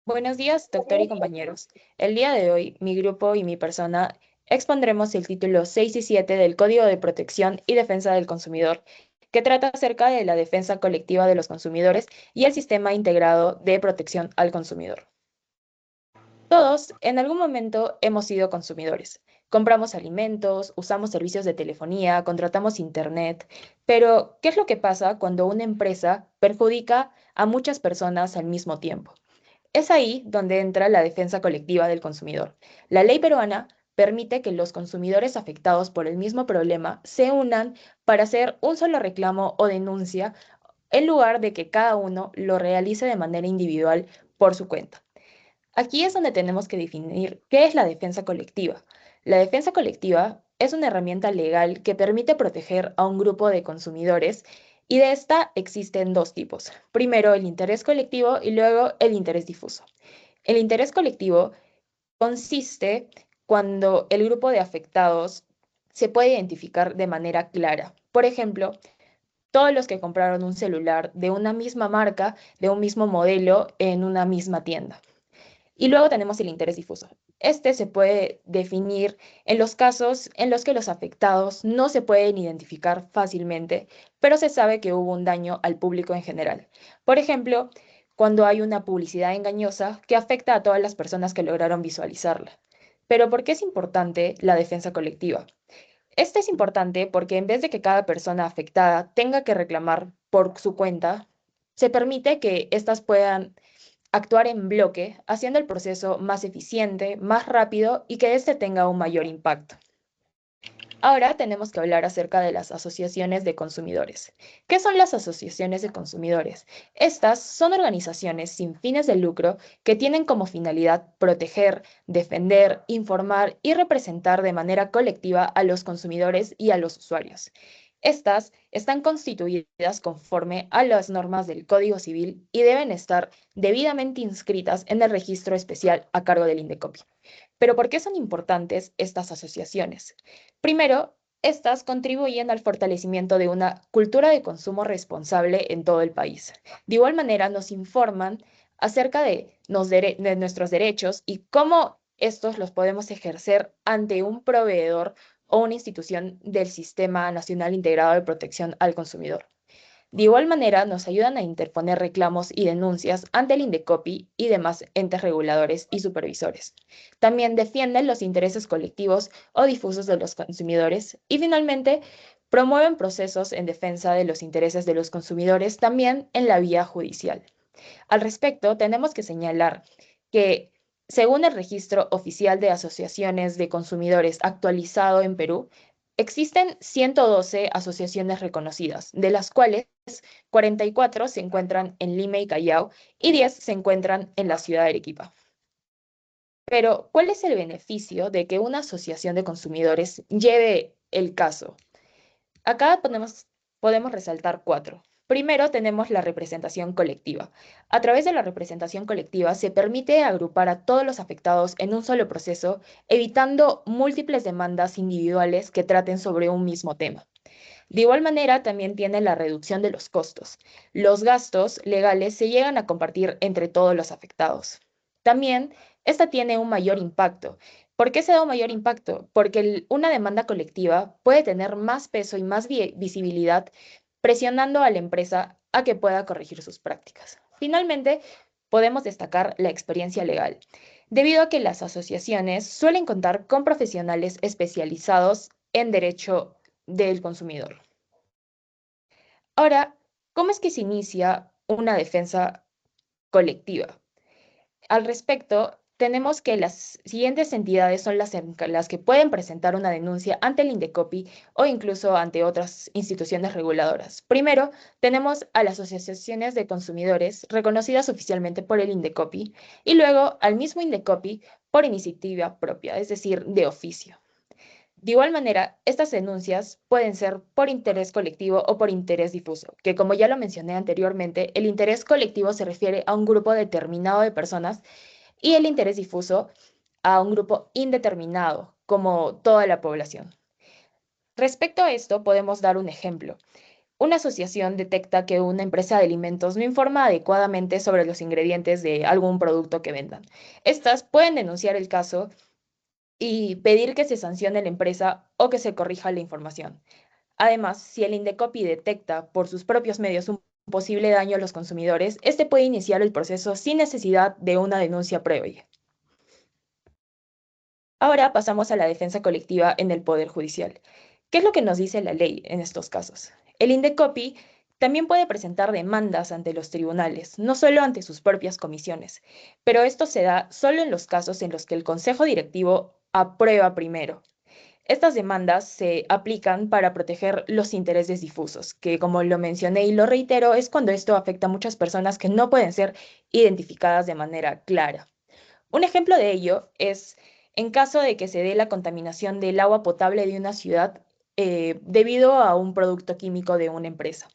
Buenos días, doctor y compañeros. El día de hoy, mi grupo y mi persona expondremos el título 6 y 7 del Código de Protección y Defensa del Consumidor, que trata acerca de la defensa colectiva de los consumidores y el sistema integrado de protección al consumidor. Todos, en algún momento, hemos sido consumidores. Compramos alimentos, usamos servicios de telefonía, contratamos internet, pero ¿qué es lo que pasa cuando una empresa perjudica a muchas personas al mismo tiempo? Es ahí donde entra la defensa colectiva del consumidor. La ley peruana permite que los consumidores afectados por el mismo problema se unan para hacer un solo reclamo o denuncia en lugar de que cada uno lo realice de manera individual por su cuenta. Aquí es donde tenemos que definir qué es la defensa colectiva. La defensa colectiva es una herramienta legal que permite proteger a un grupo de consumidores y de esta existen dos tipos. Primero, el interés colectivo y luego el interés difuso. El interés colectivo consiste cuando el grupo de afectados se puede identificar de manera clara. Por ejemplo, todos los que compraron un celular de una misma marca, de un mismo modelo, en una misma tienda. Y luego tenemos el interés difuso. Este se puede definir en los casos en los que los afectados no se pueden identificar fácilmente, pero se sabe que hubo un daño al público en general. Por ejemplo, cuando hay una publicidad engañosa que afecta a todas las personas que lograron visualizarla. Pero ¿por qué es importante la defensa colectiva? Este es importante porque en vez de que cada persona afectada tenga que reclamar por su cuenta, se permite que éstas puedan actuar en bloque, haciendo el proceso más eficiente, más rápido y que éste tenga un mayor impacto. Ahora tenemos que hablar acerca de las asociaciones de consumidores. ¿Qué son las asociaciones de consumidores? Estas son organizaciones sin fines de lucro que tienen como finalidad proteger, defender, informar y representar de manera colectiva a los consumidores y a los usuarios. Estas están constituidas conforme a las normas del Código Civil y deben estar debidamente inscritas en el registro especial a cargo del INDECOPI. Pero ¿por qué son importantes estas asociaciones? Primero, estas contribuyen al fortalecimiento de una cultura de consumo responsable en todo el país. De igual manera, nos informan acerca de nuestros derechos y cómo estos los podemos ejercer ante un proveedor o una institución del Sistema Nacional Integrado de Protección al Consumidor. De igual manera, nos ayudan a interponer reclamos y denuncias ante el INDECOPI y demás entes reguladores y supervisores. También defienden los intereses colectivos o difusos de los consumidores y finalmente promueven procesos en defensa de los intereses de los consumidores también en la vía judicial. Al respecto, tenemos que señalar que, según el registro oficial de asociaciones de consumidores actualizado en Perú, existen 112 asociaciones reconocidas, de las cuales 44 se encuentran en Lima y Callao y 10 se encuentran en la ciudad de Arequipa. Pero, ¿cuál es el beneficio de que una asociación de consumidores lleve el caso? Acá podemos resaltar cuatro. Primero tenemos la representación colectiva. A través de la representación colectiva se permite agrupar a todos los afectados en un solo proceso, evitando múltiples demandas individuales que traten sobre un mismo tema. De igual manera, también tiene la reducción de los costos. Los gastos legales se llegan a compartir entre todos los afectados. También, esta tiene un mayor impacto. ¿Por qué se da un mayor impacto? Porque una demanda colectiva puede tener más peso y más visibilidad, presionando a la empresa a que pueda corregir sus prácticas. Finalmente, podemos destacar la experiencia legal, debido a que las asociaciones suelen contar con profesionales especializados en derecho del consumidor. Ahora, ¿cómo es que se inicia una defensa colectiva? Al respecto, tenemos que las siguientes entidades son las que pueden presentar una denuncia ante el INDECOPI o incluso ante otras instituciones reguladoras. Primero, tenemos a las asociaciones de consumidores reconocidas oficialmente por el INDECOPI y luego al mismo INDECOPI por iniciativa propia, es decir, de oficio. De igual manera, estas denuncias pueden ser por interés colectivo o por interés difuso, que como ya lo mencioné anteriormente, el interés colectivo se refiere a un grupo determinado de personas y el interés difuso a un grupo indeterminado, como toda la población. Respecto a esto, podemos dar un ejemplo. Una asociación detecta que una empresa de alimentos no informa adecuadamente sobre los ingredientes de algún producto que vendan. Estas pueden denunciar el caso y pedir que se sancione la empresa o que se corrija la información. Además, si el Indecopi detecta por sus propios medios un posible daño a los consumidores, este puede iniciar el proceso sin necesidad de una denuncia previa. Ahora pasamos a la defensa colectiva en el Poder Judicial. ¿Qué es lo que nos dice la ley en estos casos? El Indecopi también puede presentar demandas ante los tribunales, no solo ante sus propias comisiones, pero esto se da solo en los casos en los que el Consejo Directivo aprueba primero. Estas demandas se aplican para proteger los intereses difusos, que como lo mencioné y lo reitero, es cuando esto afecta a muchas personas que no pueden ser identificadas de manera clara. Un ejemplo de ello es en caso de que se dé la contaminación del agua potable de una ciudad debido a un producto químico de una empresa.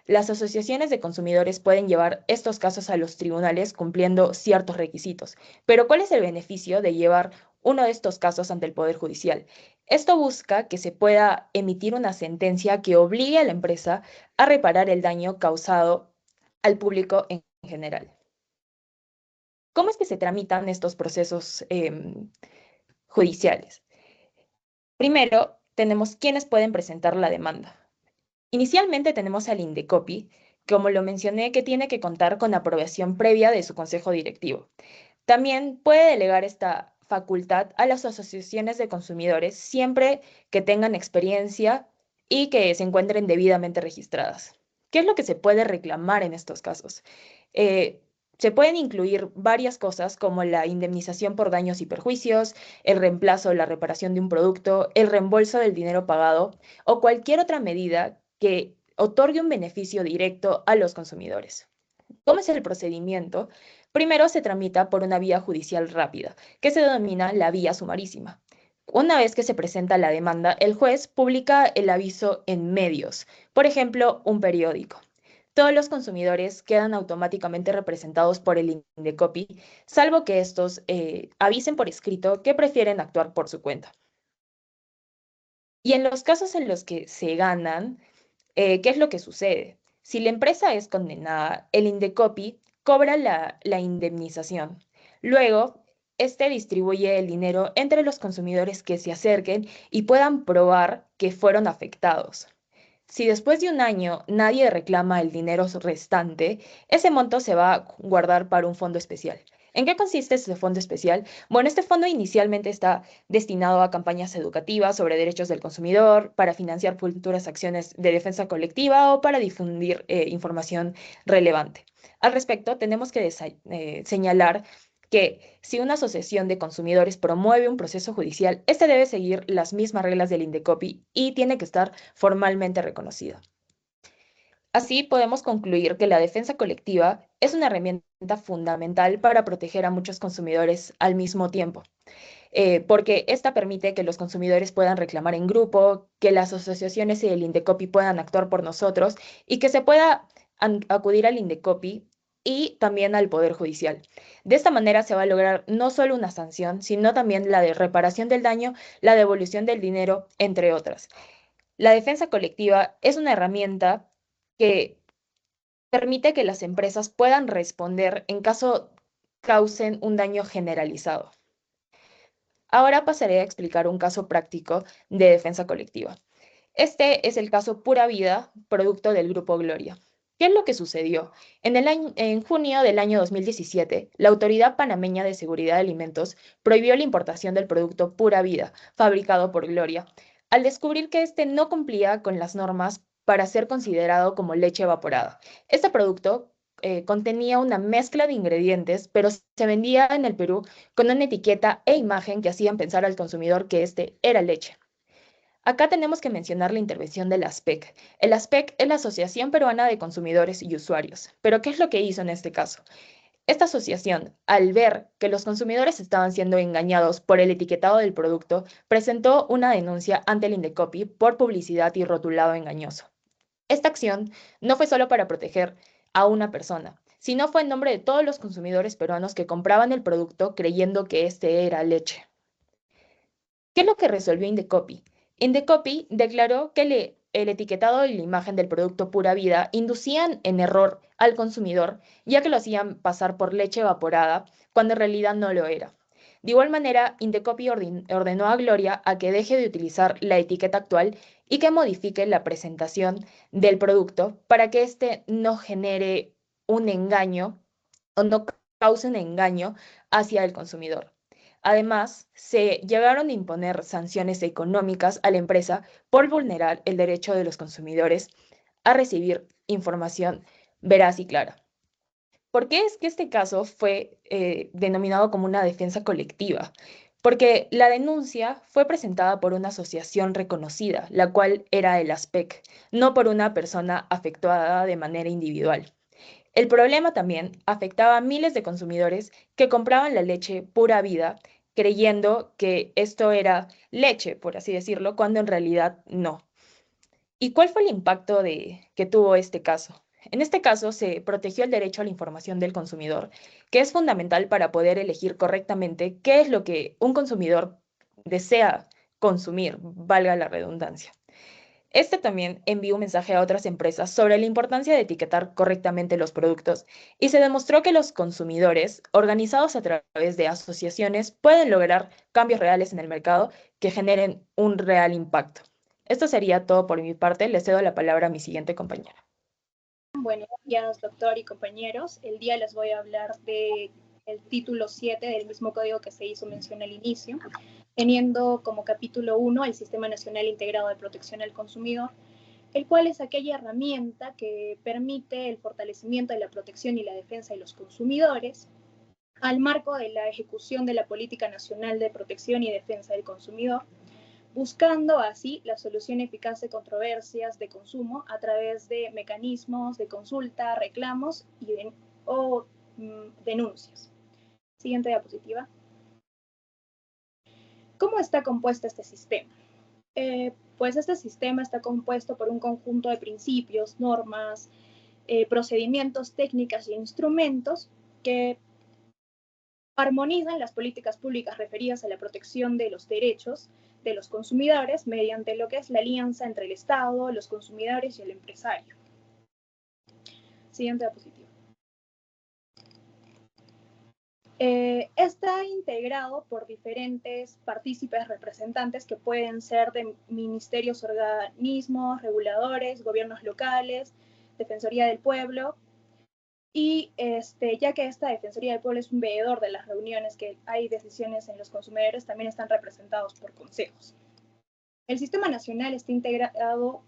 Las asociaciones de consumidores pueden llevar estos casos a los tribunales cumpliendo ciertos requisitos. Pero ¿cuál es el beneficio de llevar uno de estos casos ante el Poder Judicial? Esto busca que se pueda emitir una sentencia que obligue a la empresa a reparar el daño causado al público en general. ¿Cómo es que se tramitan estos procesos judiciales? Primero, tenemos quiénes pueden presentar la demanda. Inicialmente tenemos al Indecopi, como lo mencioné, que tiene que contar con aprobación previa de su consejo directivo. También puede delegar esta facultad a las asociaciones de consumidores siempre que tengan experiencia y que se encuentren debidamente registradas. ¿Qué es lo que se puede reclamar en estos casos? Eh, Se pueden incluir varias cosas como la indemnización por daños y perjuicios, el reemplazo o la reparación de un producto, el reembolso del dinero pagado o cualquier otra medida que otorgue un beneficio directo a los consumidores. ¿Cómo es el procedimiento? Primero se tramita por una vía judicial rápida, que se denomina la vía sumarísima. Una vez que se presenta la demanda, el juez publica el aviso en medios, por ejemplo, un periódico. Todos los consumidores quedan automáticamente representados por el Indecopi, salvo que estos avisen por escrito que prefieren actuar por su cuenta. Y en los casos en los que se ganan, ¿qué es lo que sucede? Si la empresa es condenada, el Indecopi cobra la indemnización. Luego, este distribuye el dinero entre los consumidores que se acerquen y puedan probar que fueron afectados. Si después de un año nadie reclama el dinero restante, ese monto se va a guardar para un fondo especial. ¿En qué consiste este fondo especial? Bueno, este fondo inicialmente está destinado a campañas educativas sobre derechos del consumidor, para financiar futuras acciones de defensa colectiva o para difundir información relevante. Al respecto, tenemos que señalar que si una asociación de consumidores promueve un proceso judicial, este debe seguir las mismas reglas del Indecopi y tiene que estar formalmente reconocido. Así podemos concluir que la defensa colectiva es una herramienta fundamental para proteger a muchos consumidores al mismo tiempo, porque esta permite que los consumidores puedan reclamar en grupo, que las asociaciones y el Indecopi puedan actuar por nosotros y que se pueda acudir al Indecopi y también al Poder Judicial. De esta manera se va a lograr no solo una sanción, sino también la de reparación del daño, la devolución del dinero, entre otras. La defensa colectiva es una herramienta que permite que las empresas puedan responder en caso causen un daño generalizado. Ahora pasaré a explicar un caso práctico de defensa colectiva. Este es el caso Pura Vida, producto del Grupo Gloria. ¿Qué es lo que sucedió? En junio del año 2017, la Autoridad Panameña de Seguridad de Alimentos prohibió la importación del producto Pura Vida, fabricado por Gloria, al descubrir que este no cumplía con las normas para ser considerado como leche evaporada. Este producto contenía una mezcla de ingredientes, pero se vendía en el Perú con una etiqueta e imagen que hacían pensar al consumidor que este era leche. Acá tenemos que mencionar la intervención del ASPEC. El ASPEC es la Asociación Peruana de Consumidores y Usuarios. Pero ¿qué es lo que hizo en este caso? Esta asociación, al ver que los consumidores estaban siendo engañados por el etiquetado del producto, presentó una denuncia ante el Indecopi por publicidad y rotulado engañoso. Esta acción no fue solo para proteger a una persona, sino fue en nombre de todos los consumidores peruanos que compraban el producto creyendo que este era leche. ¿Qué es lo que resolvió Indecopi? Indecopi declaró que el etiquetado y la imagen del producto pura vida inducían en error al consumidor, ya que lo hacían pasar por leche evaporada, cuando en realidad no lo era. De igual manera, Indecopi ordenó a Gloria a que deje de utilizar la etiqueta actual y que modifique la presentación del producto para que éste no genere un engaño o no cause un engaño hacia el consumidor. Además, se llegaron a imponer sanciones económicas a la empresa por vulnerar el derecho de los consumidores a recibir información veraz y clara. ¿Por qué es que este caso fue denominado como una defensa colectiva? Porque la denuncia fue presentada por una asociación reconocida, la cual era el ASPEC, no por una persona afectada de manera individual. El problema también afectaba a miles de consumidores que compraban la leche pura vida, creyendo que esto era leche, por así decirlo, cuando en realidad no. ¿Y cuál fue el impacto que tuvo este caso? En este caso se protegió el derecho a la información del consumidor, que es fundamental para poder elegir correctamente qué es lo que un consumidor desea consumir, valga la redundancia. Este también envió un mensaje a otras empresas sobre la importancia de etiquetar correctamente los productos y se demostró que los consumidores, organizados a través de asociaciones, pueden lograr cambios reales en el mercado que generen un real impacto. Esto sería todo por mi parte. Le cedo la palabra a mi siguiente compañera. Buenos días, doctor y compañeros. El día les voy a hablar del título 7 del mismo código que se hizo mención al inicio, teniendo como capítulo 1 el Sistema Nacional Integrado de Protección al Consumidor, el cual es aquella herramienta que permite el fortalecimiento de la protección y la defensa de los consumidores al marco de la ejecución de la Política Nacional de Protección y Defensa del Consumidor, buscando así la solución eficaz de controversias de consumo a través de mecanismos de consulta, reclamos o denuncias. Siguiente diapositiva. ¿Cómo está compuesto este sistema? Pues este sistema está compuesto por un conjunto de principios, normas, procedimientos, técnicas e instrumentos que armonizan las políticas públicas referidas a la protección de los derechos de los consumidores mediante lo que es la alianza entre el Estado, los consumidores y el empresario. Siguiente diapositiva. Está integrado por diferentes partícipes representantes que pueden ser de ministerios, organismos, reguladores, gobiernos locales, Defensoría del Pueblo, y ya que esta Defensoría del Pueblo es un veedor de las reuniones que hay decisiones en los consumidores, también están representados por consejos. El sistema nacional está integrado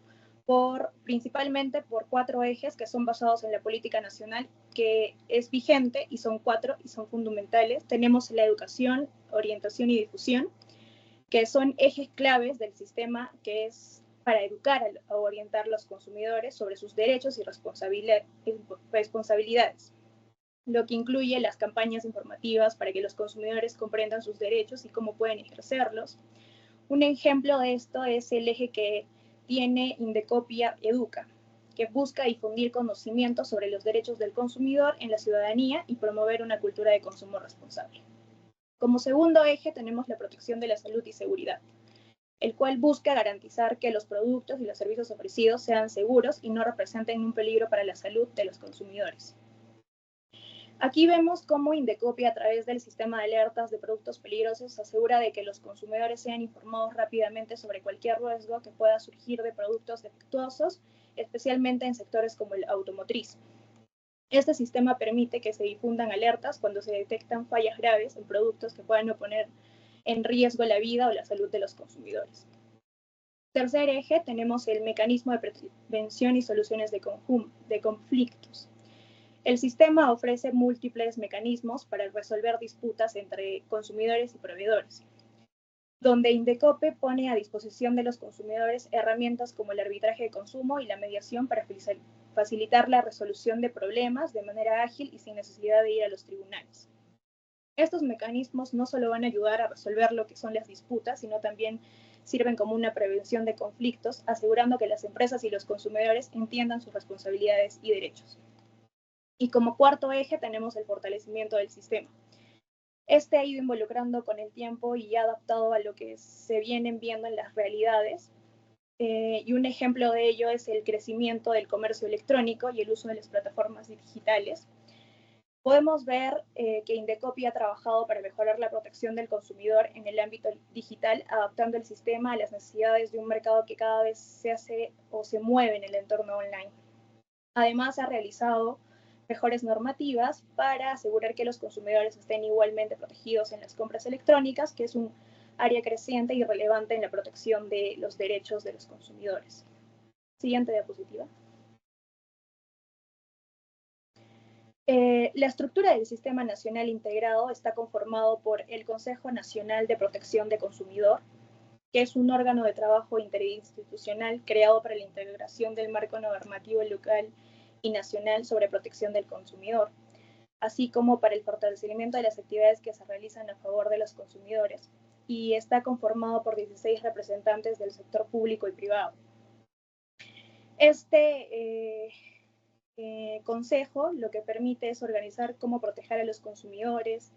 principalmente por 4 ejes que son basados en la política nacional que es vigente, y son 4 y son fundamentales. Tenemos la educación, orientación y difusión, que son ejes claves del sistema, que es para educar o orientar a los consumidores sobre sus derechos y responsabilidades, lo que incluye las campañas informativas para que los consumidores comprendan sus derechos y cómo pueden ejercerlos. Un ejemplo de esto es el eje que tiene Indecopia Educa, que busca difundir conocimiento sobre los derechos del consumidor en la ciudadanía y promover una cultura de consumo responsable. Como segundo eje tenemos la protección de la salud y seguridad, el cual busca garantizar que los productos y los servicios ofrecidos sean seguros y no representen un peligro para la salud de los consumidores. Aquí vemos cómo Indecopia, a través del sistema de alertas de productos peligrosos, asegura de que los consumidores sean informados rápidamente sobre cualquier riesgo que pueda surgir de productos defectuosos, especialmente en sectores como el automotriz. Este sistema permite que se difundan alertas cuando se detectan fallas graves en productos que puedan poner en riesgo la vida o la salud de los consumidores. Tercer eje, tenemos el mecanismo de prevención y soluciones de conflictos. El sistema ofrece múltiples mecanismos para resolver disputas entre consumidores y proveedores, donde Indecope pone a disposición de los consumidores herramientas como el arbitraje de consumo y la mediación para facilitar la resolución de problemas de manera ágil y sin necesidad de ir a los tribunales. Estos mecanismos no solo van a ayudar a resolver lo que son las disputas, sino también sirven como una prevención de conflictos, asegurando que las empresas y los consumidores entiendan sus responsabilidades y derechos. Y como cuarto eje tenemos el fortalecimiento del sistema. Este ha ido involucrando con el tiempo y ha adaptado a lo que se vienen viendo en las realidades, y un ejemplo de ello es el crecimiento del comercio electrónico y el uso de las plataformas digitales. Podemos ver que Indecopi ha trabajado para mejorar la protección del consumidor en el ámbito digital, adaptando el sistema a las necesidades de un mercado que cada vez se hace o se mueve en el entorno online. Además, ha realizado mejores normativas para asegurar que los consumidores estén igualmente protegidos en las compras electrónicas, que es un área creciente y relevante en la protección de los derechos de los consumidores. Siguiente diapositiva. La estructura del Sistema Nacional Integrado está conformado por el Consejo Nacional de Protección de Consumidor, que es un órgano de trabajo interinstitucional creado para la integración del marco normativo local y nacional sobre protección del consumidor, así como para el fortalecimiento de las actividades que se realizan a favor de los consumidores, y está conformado por 16 representantes del sector público y privado. Este consejo lo que permite es organizar cómo proteger a los consumidores.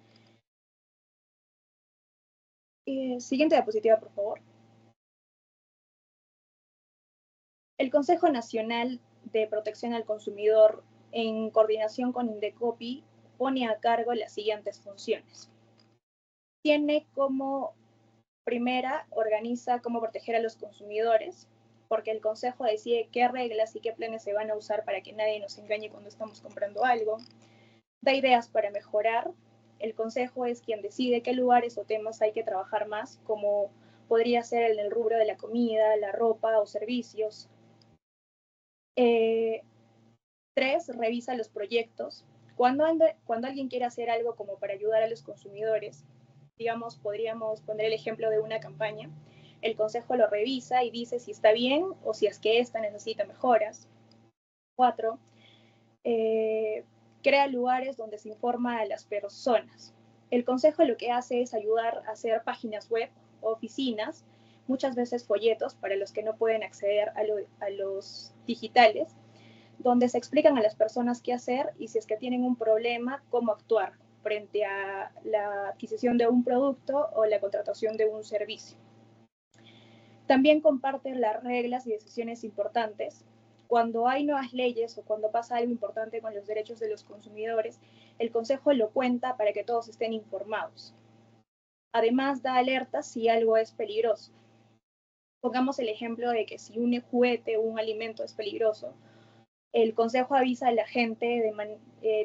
Siguiente diapositiva, por favor. El Consejo Nacional de Protección al Consumidor, en coordinación con Indecopi, pone a cargo las siguientes funciones. Tiene como primera, organiza cómo proteger a los consumidores, porque el Consejo decide qué reglas y qué planes se van a usar para que nadie nos engañe cuando estamos comprando algo. Da ideas para mejorar. El Consejo es quien decide qué lugares o temas hay que trabajar más, como podría ser en el rubro de la comida, la ropa o servicios. 3, revisa los proyectos. Cuando alguien quiere hacer algo como para ayudar a los consumidores, digamos, podríamos poner el ejemplo de una campaña, el Consejo lo revisa y dice si está bien o si es que esta necesita mejoras. 4, crea lugares donde se informa a las personas. El Consejo lo que hace es ayudar a hacer páginas web, oficinas, muchas veces folletos para los que no pueden acceder a los digitales, donde se explican a las personas qué hacer y si es que tienen un problema, cómo actuar frente a la adquisición de un producto o la contratación de un servicio. También comparten las reglas y decisiones importantes. Cuando hay nuevas leyes o cuando pasa algo importante con los derechos de los consumidores, el Consejo lo cuenta para que todos estén informados. Además, da alertas si algo es peligroso. Pongamos el ejemplo de que si un juguete o un alimento es peligroso, el Consejo avisa a la gente,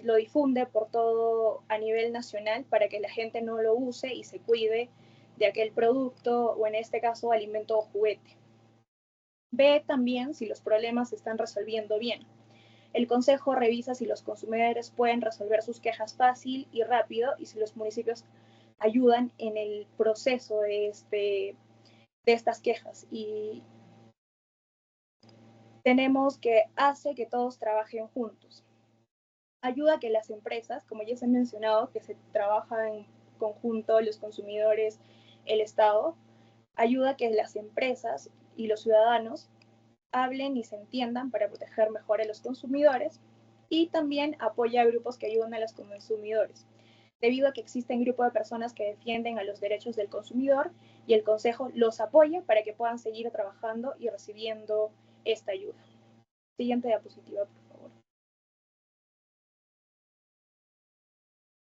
lo difunde por todo a nivel nacional para que la gente no lo use y se cuide de aquel producto o en este caso alimento o juguete. Ve también si los problemas se están resolviendo bien. El Consejo revisa si los consumidores pueden resolver sus quejas fácil y rápido y si los municipios ayudan en el proceso de estas quejas. Y tenemos que hace que todos trabajen juntos. Ayuda a que las empresas, como ya se ha mencionado, que se trabaja en conjunto los consumidores, el Estado, ayuda a que las empresas y los ciudadanos hablen y se entiendan para proteger mejor a los consumidores, y también apoya a grupos que ayudan a los consumidores, debido a que existen grupos de personas que defienden a los derechos del consumidor y el Consejo los apoya para que puedan seguir trabajando y recibiendo esta ayuda. Siguiente diapositiva, por favor.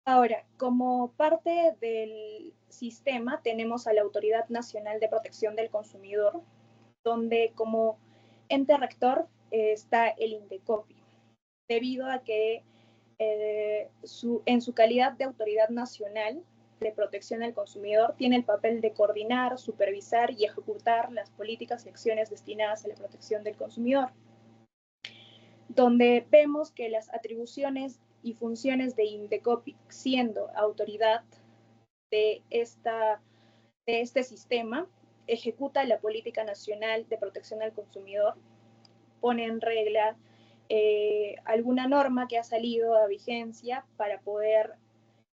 Ahora, como parte del sistema tenemos a la Autoridad Nacional de Protección del Consumidor, donde como ente rector está el Indecopi, debido a que en su calidad de autoridad nacional de protección al consumidor tiene el papel de coordinar, supervisar y ejecutar las políticas y acciones destinadas a la protección del consumidor, donde vemos que las atribuciones y funciones de Indecopi, siendo autoridad de este sistema, ejecuta la política nacional de protección al consumidor, pone en regla alguna norma que ha salido a vigencia para poder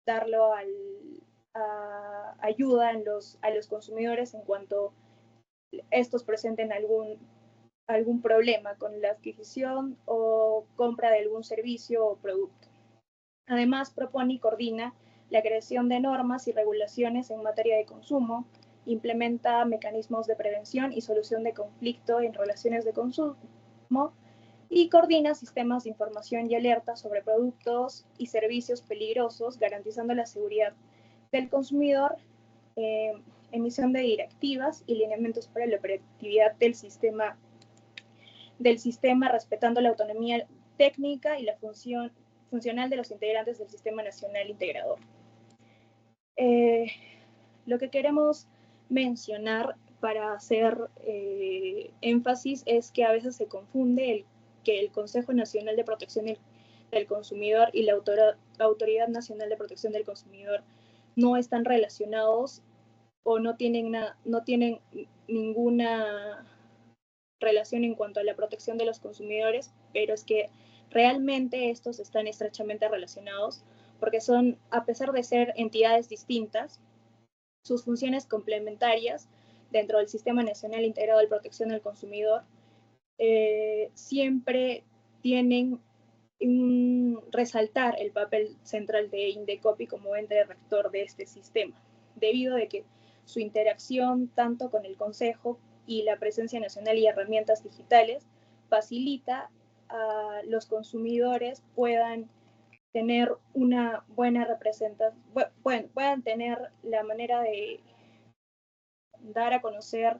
darlo ayuda a los consumidores en cuanto estos presenten algún problema con la adquisición o compra de algún servicio o producto. Además, propone y coordina la creación de normas y regulaciones en materia de consumo, implementa mecanismos de prevención y solución de conflicto en relaciones de consumo y coordina sistemas de información y alerta sobre productos y servicios peligrosos, garantizando la seguridad del consumidor, emisión de directivas y lineamientos para la operatividad del sistema, respetando la autonomía técnica y la funcional de los integrantes del Sistema Nacional Integrador. Lo que queremos mencionar para hacer énfasis es que a veces se confunde que el Consejo Nacional de Protección del Consumidor y la Autoridad Nacional de Protección del Consumidor no están relacionados o no tienen ninguna relación en cuanto a la protección de los consumidores, pero es que realmente estos están estrechamente relacionados porque son, a pesar de ser entidades distintas, sus funciones complementarias dentro del Sistema Nacional Integrado de Protección del Consumidor siempre tienen resaltar el papel central de Indecopi como ente rector de este sistema, debido a que su interacción tanto con el Consejo y la presencia nacional y herramientas digitales facilita a los consumidores puedan tener una buena representación, puedan tener la manera de dar a conocer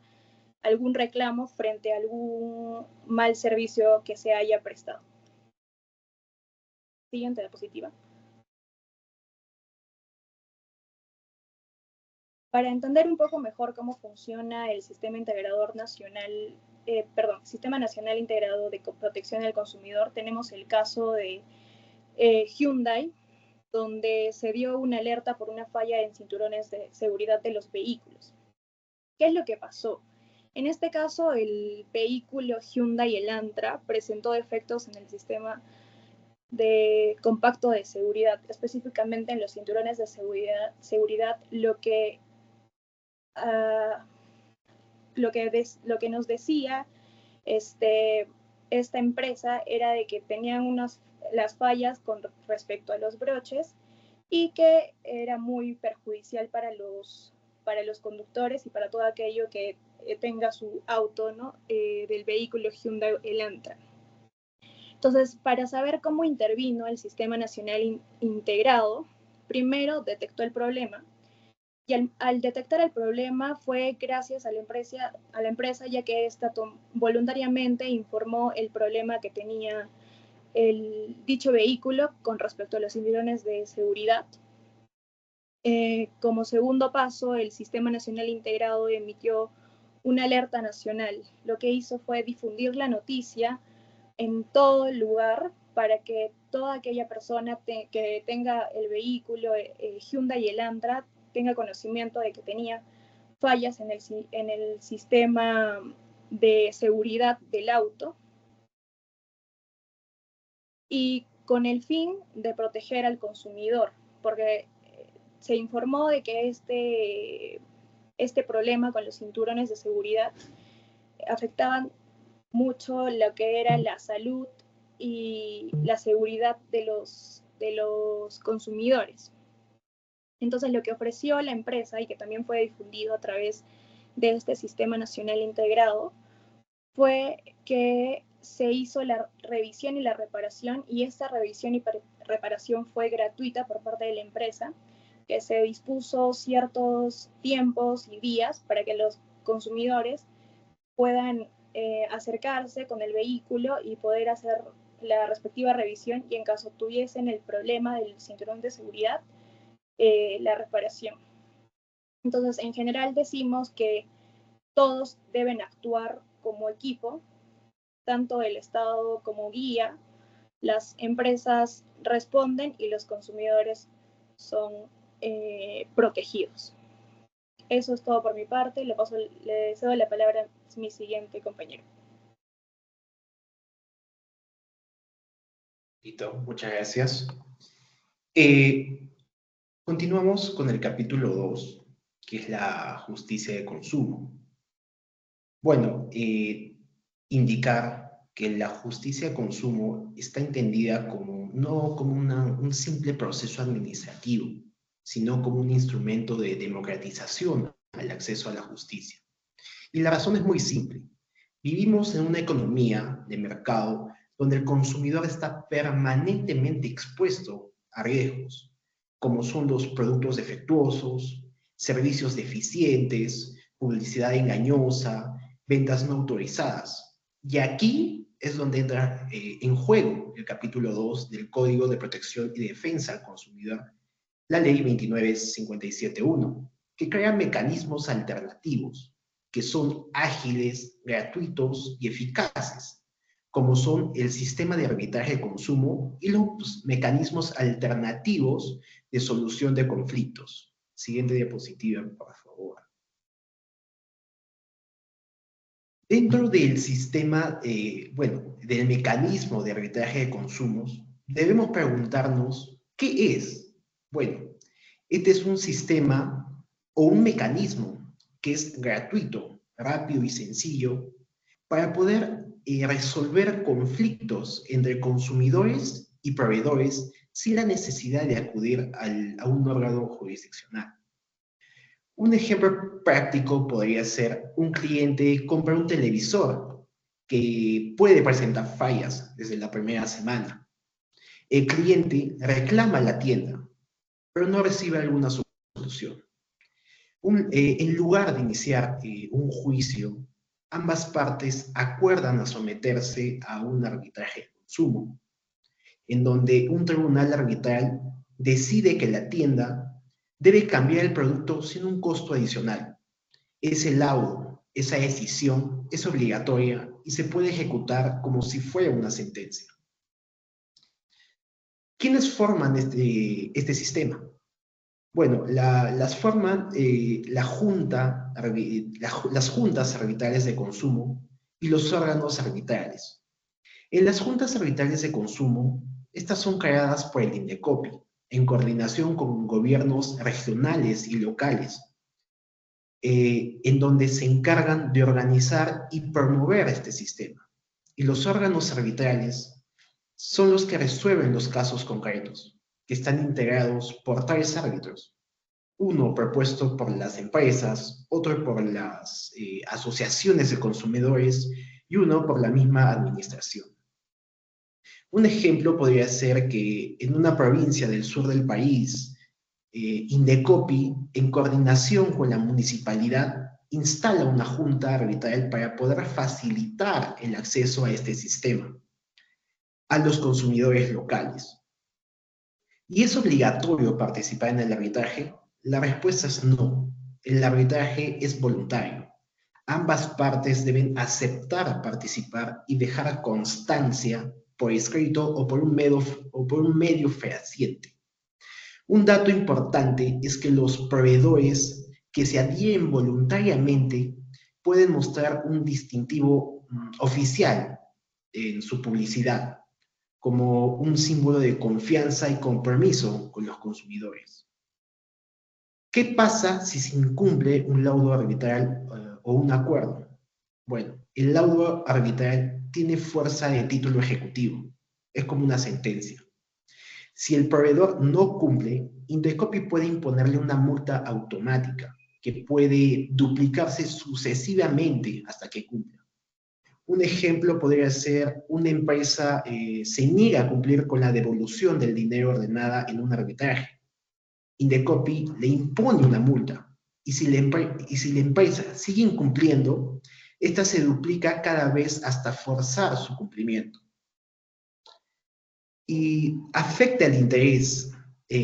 algún reclamo frente a algún mal servicio que se haya prestado. Siguiente diapositiva. Para entender un poco mejor cómo funciona el Sistema Nacional Integrado de Protección del Consumidor, tenemos el caso de Hyundai, donde se dio una alerta por una falla en cinturones de seguridad de los vehículos. ¿Qué es lo que pasó? En este caso, el vehículo Hyundai Elantra presentó defectos en el sistema de compacto de seguridad, específicamente en los cinturones de seguridad, lo que nos decía esta empresa era de que tenían las fallas con respecto a los broches y que era muy perjudicial para los conductores y para todo aquello que tenga su auto, ¿no? Del vehículo Hyundai Elantra. Entonces, para saber cómo intervino el Sistema Nacional Integrado, primero detectó el problema. Y al detectar el problema fue gracias a la empresa, ya que ésta voluntariamente informó el problema que tenía dicho vehículo con respecto a los cinturones de seguridad. Como segundo paso, el Sistema Nacional Integrado emitió una alerta nacional. Lo que hizo fue difundir la noticia en todo el lugar para que toda aquella persona que tenga el vehículo Hyundai Elantra tenga conocimiento de que tenía fallas en el sistema de seguridad del auto y con el fin de proteger al consumidor, porque se informó de que este problema con los cinturones de seguridad afectaban mucho lo que era la salud y la seguridad de los consumidores. Entonces, lo que ofreció la empresa y que también fue difundido a través de este Sistema Nacional Integrado fue que se hizo la revisión y la reparación, y esta revisión y reparación fue gratuita por parte de la empresa, que se dispuso ciertos tiempos y días para que los consumidores puedan acercarse con el vehículo y poder hacer la respectiva revisión y en caso tuviesen el problema del cinturón de seguridad, la reparación. Entonces, en general decimos que todos deben actuar como equipo, tanto el Estado como guía, las empresas responden y los consumidores son protegidos. Eso es todo por mi parte. Le cedo la palabra a mi siguiente compañero. Listo, muchas gracias. Continuamos con el capítulo 2, que es la justicia de consumo. Bueno, indicar que la justicia de consumo está entendida no como un simple proceso administrativo, sino como un instrumento de democratización al acceso a la justicia. Y la razón es muy simple. Vivimos en una economía de mercado donde el consumidor está permanentemente expuesto a riesgos, como son los productos defectuosos, servicios deficientes, publicidad engañosa, ventas no autorizadas. Y aquí es donde entra en juego el capítulo 2 del Código de Protección y Defensa al Consumidor, la Ley 29571, que crea mecanismos alternativos que son ágiles, gratuitos y eficaces, como son el sistema de arbitraje de consumo y los mecanismos alternativos de solución de conflictos. Siguiente diapositiva, por favor. Dentro del sistema, del mecanismo de arbitraje de consumos, debemos preguntarnos, ¿qué es? Bueno, este es un sistema o un mecanismo que es gratuito, rápido y sencillo para poder resolver conflictos entre consumidores y proveedores sin la necesidad de acudir a un órgano jurisdiccional. Un ejemplo práctico podría ser un cliente compra un televisor que puede presentar fallas desde la primera semana. El cliente reclama a la tienda, pero no recibe alguna solución. En lugar de iniciar un juicio, ambas partes acuerdan a someterse a un arbitraje de consumo, en donde un tribunal arbitral decide que la tienda debe cambiar el producto sin un costo adicional. Ese laudo, esa decisión es obligatoria y se puede ejecutar como si fuera una sentencia. ¿Quiénes forman este sistema? Bueno, las forman las juntas arbitrales de consumo y los órganos arbitrales. En las juntas arbitrales de consumo, estas son creadas por el INDECOPI, en coordinación con gobiernos regionales y locales, en donde se encargan de organizar y promover este sistema. Y los órganos arbitrales son los que resuelven los casos concretos, que están integrados por 3 árbitros. Uno propuesto por las empresas, otro por las asociaciones de consumidores y uno por la misma administración. Un ejemplo podría ser que en una provincia del sur del país, Indecopi, en coordinación con la municipalidad, instala una junta arbitral para poder facilitar el acceso a este sistema a los consumidores locales. ¿Y es obligatorio participar en el arbitraje? La respuesta es no. El arbitraje es voluntario. Ambas partes deben aceptar participar y dejar constancia por escrito o por un medio fehaciente. Un dato importante es que los proveedores que se adhieren voluntariamente pueden mostrar un distintivo oficial en su publicidad, como un símbolo de confianza y compromiso con los consumidores. ¿Qué pasa si se incumple un laudo arbitral o un acuerdo? Bueno, el laudo arbitral tiene fuerza de título ejecutivo, es como una sentencia. Si el proveedor no cumple, Indecopi puede imponerle una multa automática que puede duplicarse sucesivamente hasta que cumpla. Un ejemplo podría ser una empresa se niega a cumplir con la devolución del dinero ordenada en un arbitraje. Indecopi le impone una multa y si la empresa sigue incumpliendo, esta se duplica cada vez hasta forzar su cumplimiento. Y afecta el interés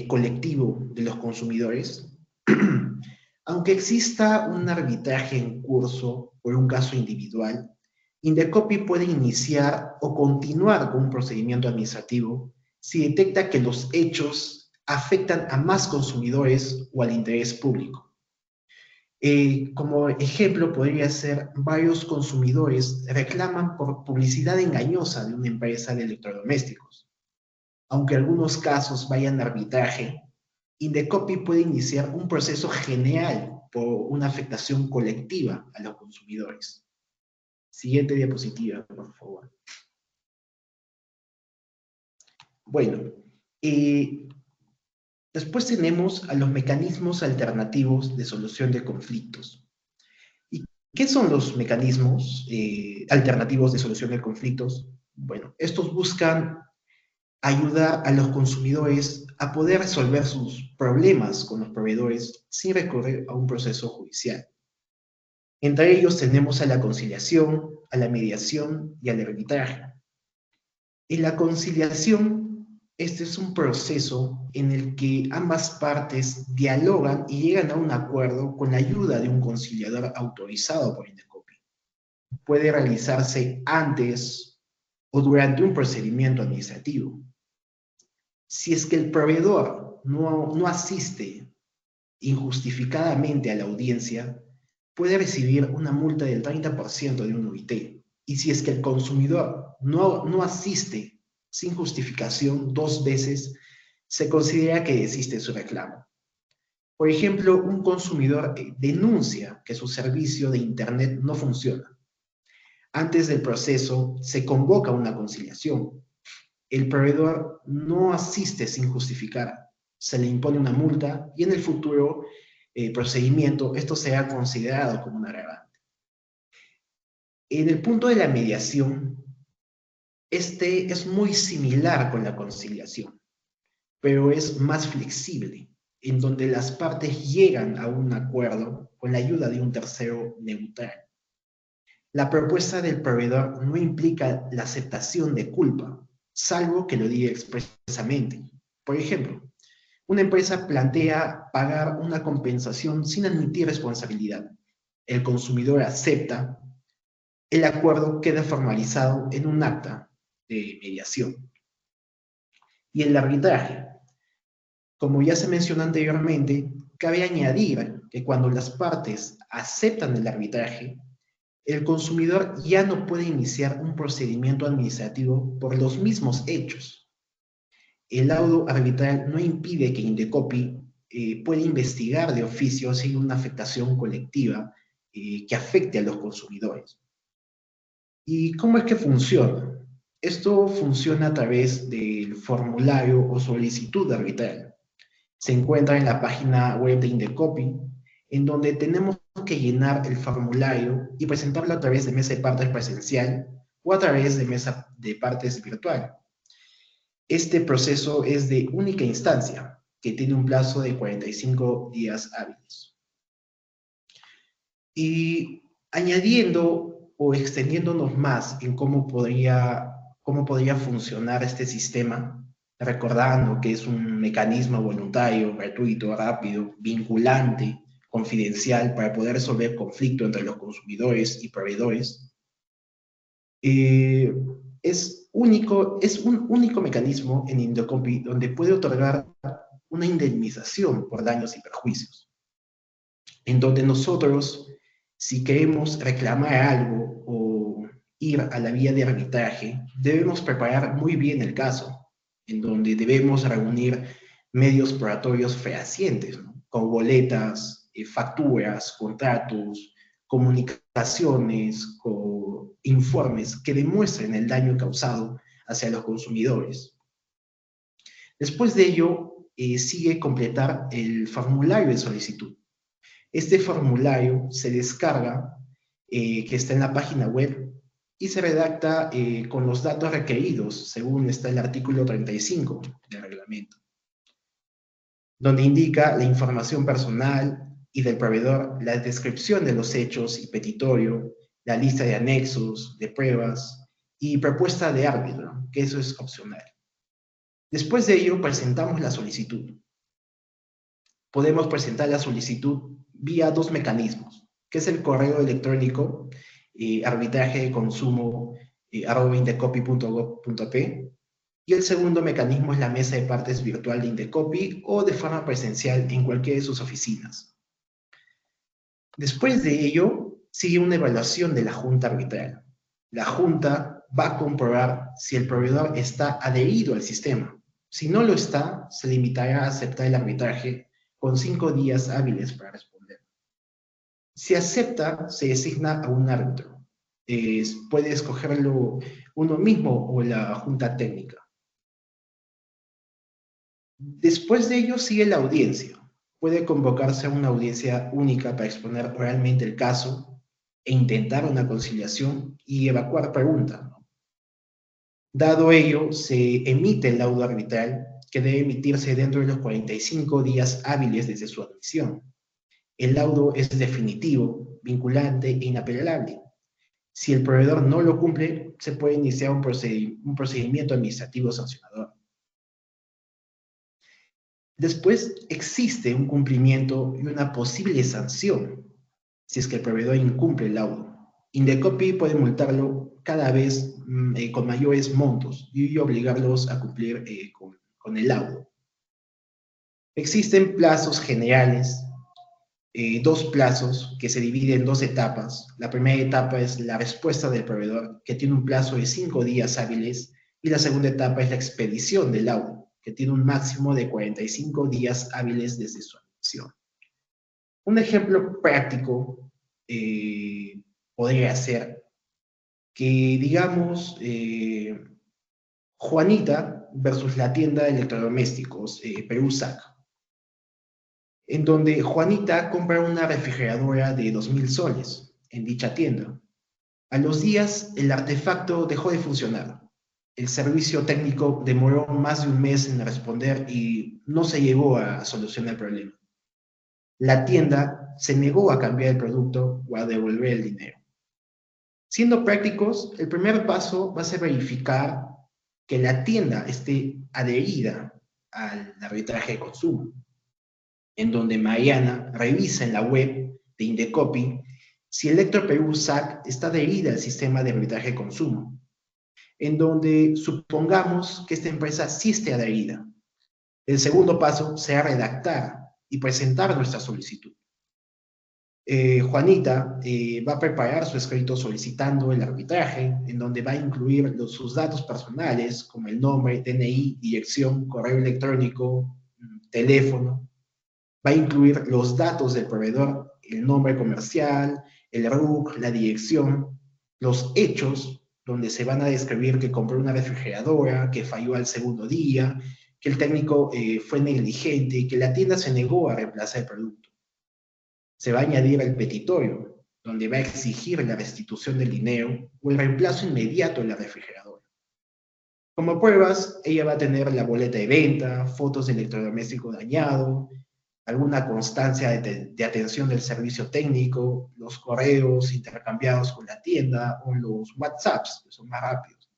colectivo de los consumidores. Aunque exista un arbitraje en curso por un caso individual, Indecopi puede iniciar o continuar con un procedimiento administrativo si detecta que los hechos afectan a más consumidores o al interés público. Como ejemplo, podría ser varios consumidores reclaman por publicidad engañosa de una empresa de electrodomésticos. Aunque algunos casos vayan a arbitraje, Indecopi puede iniciar un proceso general por una afectación colectiva a los consumidores. Siguiente diapositiva, por favor. Bueno, Después tenemos a los mecanismos alternativos de solución de conflictos. ¿Y qué son los mecanismos alternativos de solución de conflictos? Bueno, estos buscan ayudar a los consumidores a poder resolver sus problemas con los proveedores sin recurrir a un proceso judicial. Entre ellos tenemos a la conciliación, a la mediación y al arbitraje. En la conciliación, este es un proceso en el que ambas partes dialogan y llegan a un acuerdo con la ayuda de un conciliador autorizado por Indecopi. Puede realizarse antes o durante un procedimiento administrativo. Si es que el proveedor no asiste injustificadamente a la audiencia, puede recibir una multa del 30% de un UIT. Y si es que el consumidor no asiste sin justificación 2 veces, se considera que desiste su reclamo. Por ejemplo, un consumidor denuncia que su servicio de Internet no funciona. Antes del proceso, se convoca una conciliación. El proveedor no asiste sin justificar, se le impone una multa y en el futuro procedimiento esto será considerado como un agravante. En el punto de la mediación, este es muy similar con la conciliación, pero es más flexible, en donde las partes llegan a un acuerdo con la ayuda de un tercero neutral. La propuesta del proveedor no implica la aceptación de culpa, salvo que lo diga expresamente. Por ejemplo, una empresa plantea pagar una compensación sin admitir responsabilidad. El consumidor acepta, el acuerdo queda formalizado en un acta de mediación. Y el arbitraje, como ya se mencionó anteriormente, cabe añadir que cuando las partes aceptan el arbitraje, el consumidor ya no puede iniciar un procedimiento administrativo por los mismos hechos. El laudo arbitral no impide que Indecopi pueda investigar de oficio sin una afectación colectiva que afecte a los consumidores. ¿Y cómo es que funciona? Esto funciona a través del formulario o solicitud arbitral. Se encuentra en la página web de Indecopi, en donde tenemos que llenar el formulario y presentarlo a través de mesa de partes presencial o a través de mesa de partes virtual. Este proceso es de única instancia, que tiene un plazo de 45 días hábiles. Y añadiendo o extendiéndonos más en cómo podría funcionar este sistema, recordando que es un mecanismo voluntario, gratuito, rápido, vinculante, confidencial para poder resolver conflicto entre los consumidores y proveedores, es un único mecanismo en Indecopi donde puede otorgar una indemnización por daños y perjuicios, en donde nosotros, si queremos reclamar algo o ir a la vía de arbitraje, debemos preparar muy bien el caso, en donde debemos reunir medios probatorios fehacientes, ¿no? Con boletas, facturas, contratos, comunicaciones, con informes que demuestren el daño causado hacia los consumidores. Después de ello, sigue completar el formulario de solicitud. Este formulario se descarga, que está en la página web, y se redacta con los datos requeridos, según está el artículo 35 del reglamento, donde indica la información personal y del proveedor, la descripción de los hechos y petitorio, la lista de anexos, de pruebas y propuesta de árbitro, que eso es opcional. Después de ello, presentamos la solicitud. Podemos presentar la solicitud vía 2 mecanismos, que es el correo electrónico arbitraje de consumo @indecopi.gov.p, y el segundo mecanismo es la mesa de partes virtual de Indecopi o de forma presencial en cualquiera de sus oficinas. Después de ello, sigue una evaluación de la junta arbitral. La junta va a comprobar si el proveedor está adherido al sistema. Si no lo está, se le invitará a aceptar el arbitraje con 5 días hábiles para responder. Si acepta, se designa a un árbitro. Puede escogerlo uno mismo o la junta técnica. Después de ello sigue la audiencia. Puede convocarse a una audiencia única para exponer oralmente el caso e intentar una conciliación y evacuar preguntas. Dado ello, se emite el laudo arbitral que debe emitirse dentro de los 45 días hábiles desde su admisión. El laudo es definitivo, vinculante e inapelable. Si el proveedor no lo cumple, se puede iniciar un procedimiento administrativo sancionador. Después existe un cumplimiento y una posible sanción si es que el proveedor incumple el laudo. Indecopi puede multarlo cada vez con mayores montos y obligarlos a cumplir con el laudo. Existen plazos generales, dos plazos que se dividen en dos etapas. La primera etapa es la respuesta del proveedor, que tiene un plazo de 5 días hábiles, y la segunda etapa es la expedición del laudo, que tiene un máximo de 45 días hábiles desde su admisión. Un ejemplo práctico podría ser que, digamos, Juanita versus la tienda de electrodomésticos, Perú SAC, en donde Juanita compra una refrigeradora de 2.000 soles en dicha tienda. A los días, el artefacto dejó de funcionar. El servicio técnico demoró más de un mes en responder y no se llegó a solucionar el problema. La tienda se negó a cambiar el producto o a devolver el dinero. Siendo prácticos, el primer paso va a ser verificar que la tienda esté adherida al arbitraje de consumo, en donde Mariana revisa en la web de Indecopi si Electroperú SAC está adherida al sistema de arbitraje de consumo, en donde supongamos que esta empresa sí esté adherida. El segundo paso será redactar y presentar nuestra solicitud. Juanita va a preparar su escrito solicitando el arbitraje, en donde va a incluir sus datos personales, como el nombre, DNI, dirección, correo electrónico, teléfono. Va a incluir los datos del proveedor, el nombre comercial, el RUC, la dirección, los hechos, donde se van a describir que compró una refrigeradora, que falló al segundo día, que el técnico fue negligente y que la tienda se negó a reemplazar el producto. Se va a añadir el petitorio, donde va a exigir la restitución del dinero o el reemplazo inmediato de la refrigeradora. Como pruebas, ella va a tener la boleta de venta, fotos del electrodoméstico dañado, alguna constancia de atención del servicio técnico, los correos intercambiados con la tienda o los WhatsApps, que son más rápidos,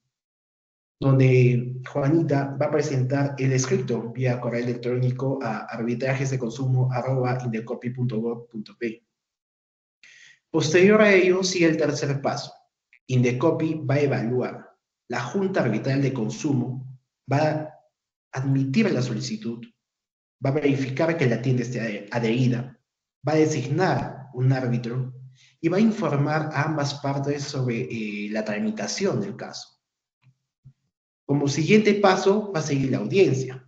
donde Juanita va a presentar el escrito vía correo electrónico a arbitrajesdeconsumo@indecopi.gov.p. Posterior a ello sigue el tercer paso. Indecopi va a evaluar. La Junta Arbitral de Consumo va a admitir la solicitud, va a verificar que la tienda esté adherida, va a designar un árbitro y va a informar a ambas partes sobre la tramitación del caso. Como siguiente paso va a seguir la audiencia,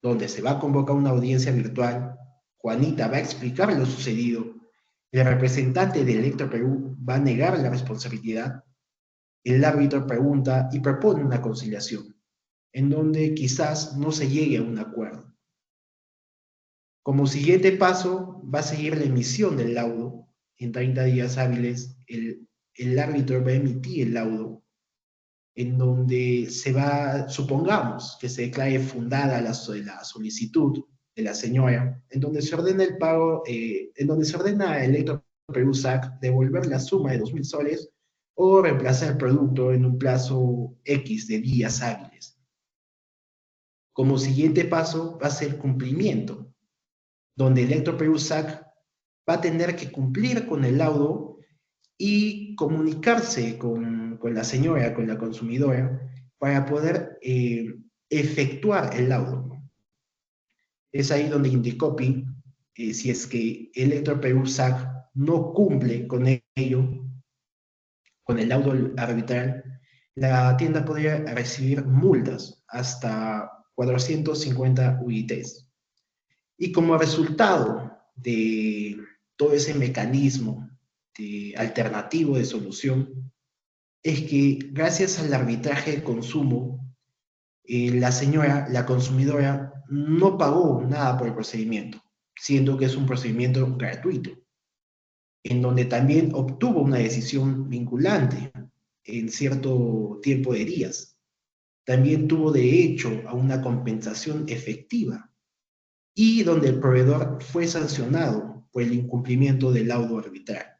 donde se va a convocar una audiencia virtual. Juanita va a explicar lo sucedido. El representante de Electroperú va a negar la responsabilidad. El árbitro pregunta y propone una conciliación, en donde quizás no se llegue a un acuerdo. Como siguiente paso, va a seguir la emisión del laudo. En 30 días hábiles, el árbitro va a emitir el laudo, en donde supongamos que se declare fundada la solicitud de la señora, en donde se ordena el pago, en donde se ordena a Electroperú SAC devolver la suma de 2.000 soles o reemplazar el producto en un plazo X de días hábiles. Como siguiente paso va a ser cumplimiento, donde Electroperú SAC va a tener que cumplir con el laudo y comunicarse con la señora, con la consumidora, para poder efectuar el laudo. Es ahí donde Indecopi, si es que Electroperú SAC no cumple con ello, con el laudo arbitral, la tienda podría recibir multas hasta 450 UITs. Y como resultado de todo ese mecanismo alternativo de solución, es que gracias al arbitraje de consumo, la señora, la consumidora, no pagó nada por el procedimiento, siendo que es un procedimiento gratuito, en donde también obtuvo una decisión vinculante en cierto tiempo de días. También tuvo derecho a una compensación efectiva y donde el proveedor fue sancionado por el incumplimiento del laudo arbitral.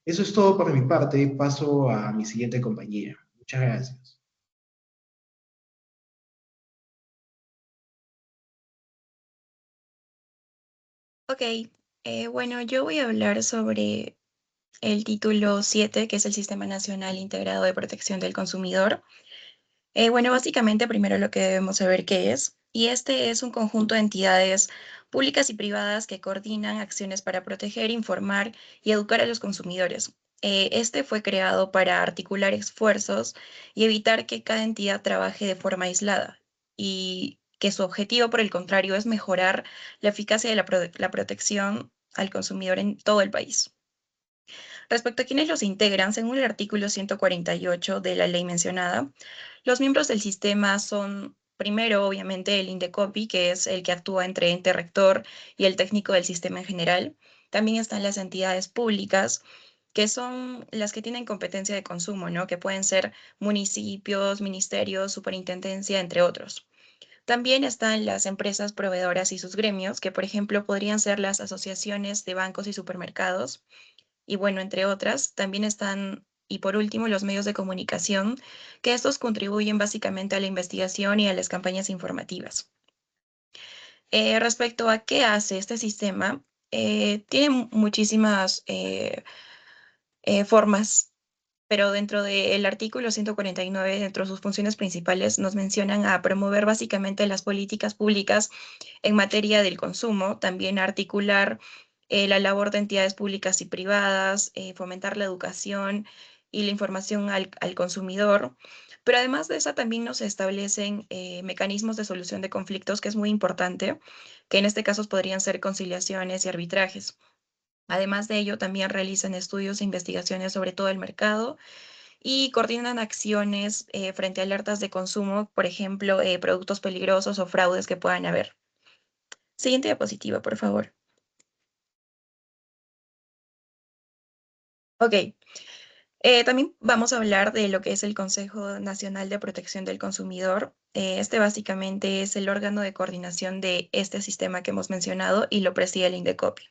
Eso es todo por mi parte. Paso a mi siguiente compañera. Muchas gracias. Ok, bueno, yo voy a hablar sobre el título 7, que es el Sistema Nacional Integrado de Protección del Consumidor. Bueno, básicamente primero lo que debemos saber qué es, y este es un conjunto de entidades públicas y privadas que coordinan acciones para proteger, informar y educar a los consumidores. Este fue creado para articular esfuerzos y evitar que cada entidad trabaje de forma aislada, y que su objetivo, por el contrario, es mejorar la eficacia de la protección al consumidor en todo el país. Respecto a quienes los integran, según el artículo 148 de la ley mencionada, los miembros del sistema son, primero, obviamente, el INDECOPI, que es el que actúa entre ente rector y el técnico del sistema en general. También están las entidades públicas, que son las que tienen competencia de consumo, ¿no? Que pueden ser municipios, ministerios, superintendencia, entre otros. También están las empresas proveedoras y sus gremios, que por ejemplo podrían ser las asociaciones de bancos y supermercados, y bueno, entre otras. También están, y por último, los medios de comunicación, que estos contribuyen básicamente a la investigación y a las campañas informativas. Respecto a qué hace este sistema, tiene muchísimas formas, pero dentro del artículo 149, dentro de sus funciones principales, nos mencionan a promover básicamente las políticas públicas en materia del consumo, también articular la labor de entidades públicas y privadas, fomentar la educación y la información al consumidor. Pero además de eso, también nos establecen mecanismos de solución de conflictos, que es muy importante, que en este caso podrían ser conciliaciones y arbitrajes. Además de ello, también realizan estudios e investigaciones sobre todo el mercado y coordinan acciones frente a alertas de consumo, por ejemplo, productos peligrosos o fraudes que puedan haber. Siguiente diapositiva, por favor. Ok, también vamos a hablar de lo que es el Consejo Nacional de Protección del Consumidor. Este básicamente es el órgano de coordinación de este sistema que hemos mencionado y lo preside el INDECOPI.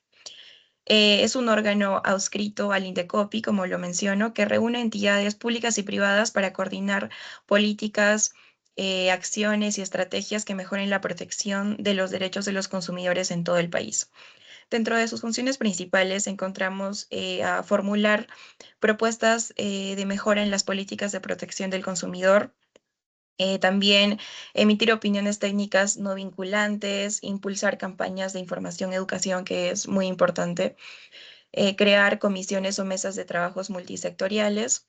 Es un órgano adscrito al INDECOPI, como lo menciono, que reúne entidades públicas y privadas para coordinar políticas, acciones y estrategias que mejoren la protección de los derechos de los consumidores en todo el país. Dentro de sus funciones principales encontramos a formular propuestas de mejora en las políticas de protección del consumidor, también emitir opiniones técnicas no vinculantes, impulsar campañas de información y educación, que es muy importante, crear comisiones o mesas de trabajos multisectoriales.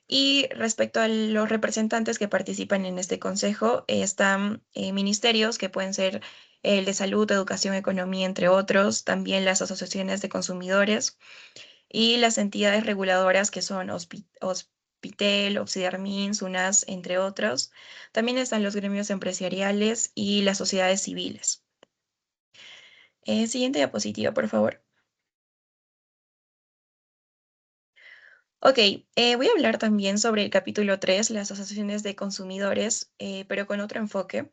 Y respecto a los representantes que participan en este consejo, están ministerios que pueden ser el de salud, educación, economía, entre otros, también las asociaciones de consumidores y las entidades reguladoras que son Hospitel, Obsidiarmin, SUNAS, entre otros. También están los gremios empresariales y las sociedades civiles. Siguiente diapositiva, por favor. Ok, voy a hablar también sobre el capítulo 3, las asociaciones de consumidores, pero con otro enfoque.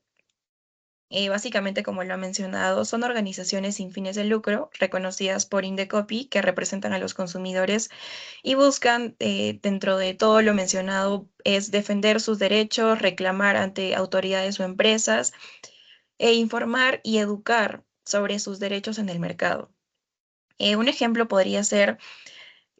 Básicamente, como lo ha mencionado, son organizaciones sin fines de lucro reconocidas por INDECOPI que representan a los consumidores y buscan, dentro de todo lo mencionado, es defender sus derechos, reclamar ante autoridades o empresas e informar y educar sobre sus derechos en el mercado. Un ejemplo podría ser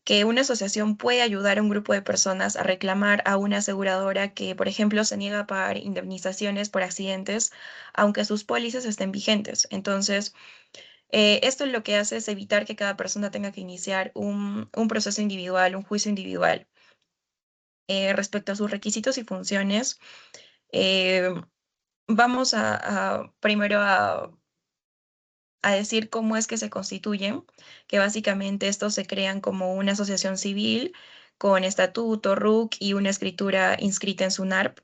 que una asociación puede ayudar a un grupo de personas a reclamar a una aseguradora que, por ejemplo, se niega a pagar indemnizaciones por accidentes, aunque sus pólizas estén vigentes. Entonces, esto lo que hace es evitar que cada persona tenga que iniciar un proceso individual, un juicio individual. Respecto a sus requisitos y funciones, eh, vamos primero a decir cómo es que se constituyen, que básicamente estos se crean como una asociación civil con estatuto, RUC y una escritura inscrita en SUNARP.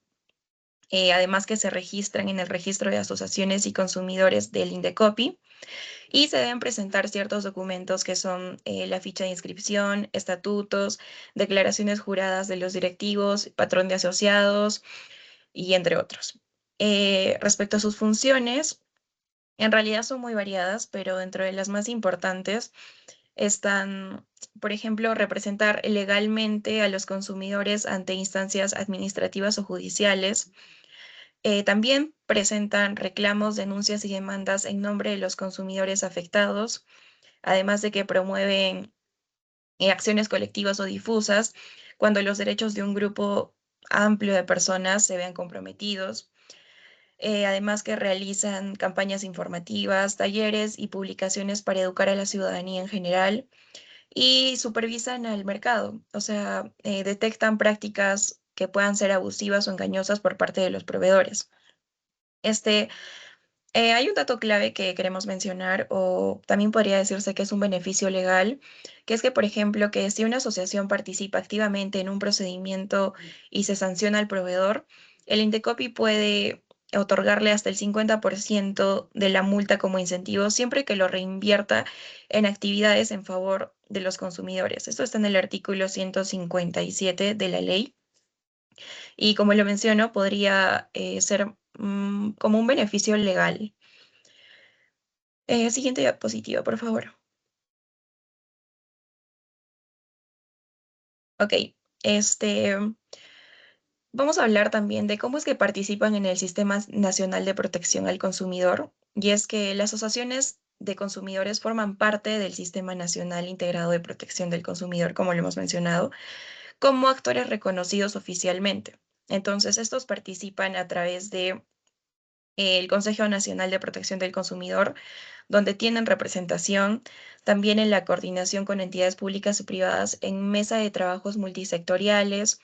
además que se registran en el registro de asociaciones y consumidores del Indecopi, y se deben presentar ciertos documentos que son la ficha de inscripción, estatutos, declaraciones juradas de los directivos, patrón de asociados y entre otros. Respecto a sus funciones, en realidad son muy variadas, pero dentro de las más importantes están, por ejemplo, representar legalmente a los consumidores ante instancias administrativas o judiciales. También presentan reclamos, denuncias y demandas en nombre de los consumidores afectados, además de que promueven acciones colectivas o difusas cuando los derechos de un grupo amplio de personas se vean comprometidos. Además que realizan campañas informativas, talleres y publicaciones para educar a la ciudadanía en general y supervisan al mercado, o sea, detectan prácticas que puedan ser abusivas o engañosas por parte de los proveedores. Este, Hay un dato clave que queremos mencionar, o también podría decirse que es un beneficio legal, que es que, por ejemplo, que si una asociación participa activamente en un procedimiento y se sanciona al proveedor, el Indecopi puede otorgarle hasta el 50% de la multa como incentivo, siempre que lo reinvierta en actividades en favor de los consumidores. Esto está en el artículo 157 de la ley. Y como lo menciono, podría ser como un beneficio legal. Siguiente diapositiva, por favor. Ok, vamos a hablar también de cómo es que participan en el Sistema Nacional de Protección al Consumidor. Y es que las asociaciones de consumidores forman parte del Sistema Nacional Integrado de Protección del Consumidor, como lo hemos mencionado, como actores reconocidos oficialmente. Entonces, estos participan a través de el Consejo Nacional de Protección del Consumidor, donde tienen representación, también en la coordinación con entidades públicas y privadas en mesa de trabajos multisectoriales,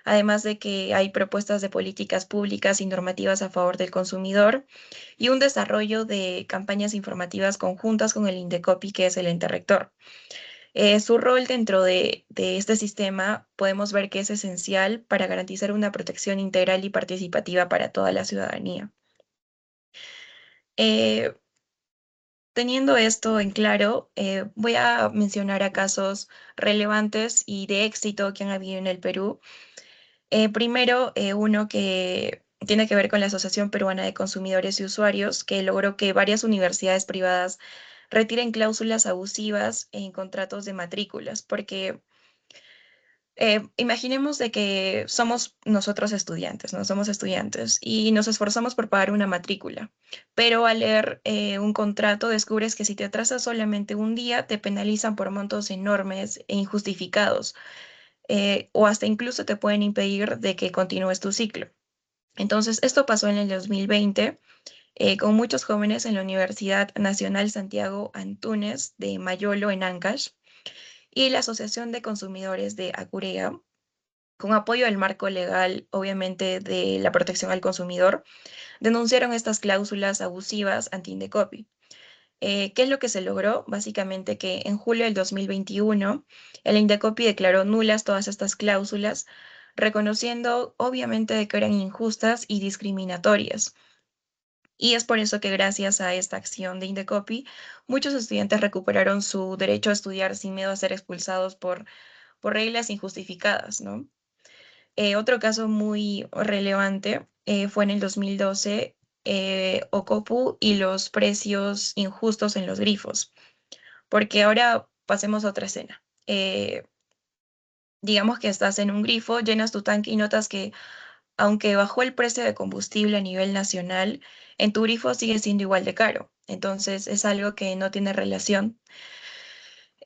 además de que hay propuestas de políticas públicas y normativas a favor del consumidor y un desarrollo de campañas informativas conjuntas con el Indecopi, que es el ente rector. Su rol dentro de este sistema podemos ver que es esencial para garantizar una protección integral y participativa para toda la ciudadanía. Eh, Teniendo esto en claro, voy a mencionar a casos relevantes y de éxito que han habido en el Perú. Primero, uno que tiene que ver con la Asociación Peruana de Consumidores y Usuarios, que logró que varias universidades privadas retiren cláusulas abusivas en contratos de matrículas, porque imaginemos de que somos nosotros estudiantes, ¿no? Somos estudiantes y nos esforzamos por pagar una matrícula, pero al leer un contrato descubres que si te atrasas solamente un día te penalizan por montos enormes e injustificados, o hasta incluso te pueden impedir de que continúes tu ciclo. Entonces, esto pasó en el 2020 con muchos jóvenes en la Universidad Nacional Santiago Antúnez de Mayolo en Ancash y la Asociación de Consumidores de Acurea, con apoyo del marco legal, obviamente, de la protección al consumidor, denunciaron estas cláusulas abusivas anti-Indecopi. ¿Qué es lo que se logró? Básicamente que en julio del 2021 el Indecopi declaró nulas todas estas cláusulas, reconociendo obviamente de que eran injustas y discriminatorias. Y es por eso que gracias a esta acción de Indecopi, muchos estudiantes recuperaron su derecho a estudiar sin miedo a ser expulsados por reglas injustificadas, ¿no? Otro caso muy relevante fue en el 2012, Ocopu y los precios injustos en los grifos, porque ahora pasemos a otra escena. Digamos que estás en un grifo, llenas tu tanque y notas que aunque bajó el precio de combustible a nivel nacional, en tu grifo sigue siendo igual de caro. Entonces es algo que no tiene relación.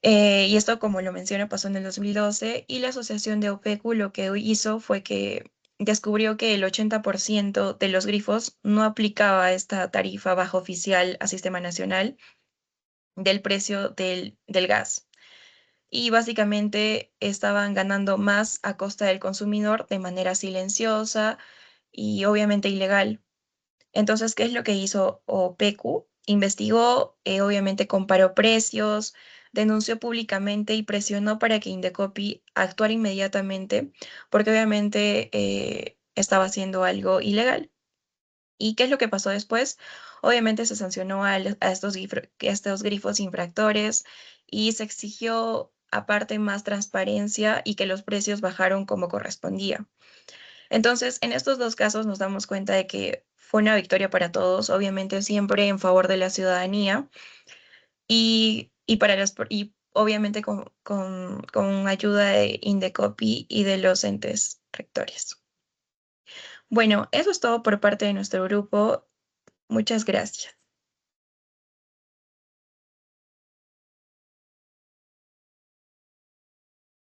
Y esto, como lo menciono, pasó en el 2012 y la asociación de OPECU lo que hizo fue que descubrió que el 80% de los grifos no aplicaba esta tarifa baja oficial a Sistema Nacional del precio del gas. Y básicamente estaban ganando más a costa del consumidor de manera silenciosa y obviamente ilegal. Entonces, ¿qué es lo que hizo OPECU? Investigó, obviamente comparó precios, denunció públicamente y presionó para que Indecopi actuara inmediatamente, porque obviamente estaba haciendo algo ilegal. ¿Y qué es lo que pasó después? Obviamente se sancionó a estos grifos infractores y se exigió aparte más transparencia y que los precios bajaron como correspondía. Entonces, en estos dos casos nos damos cuenta de que fue una victoria para todos, obviamente siempre en favor de la ciudadanía y obviamente con ayuda de Indecopi y de los entes rectores. Bueno, eso es todo por parte de nuestro grupo. Muchas gracias.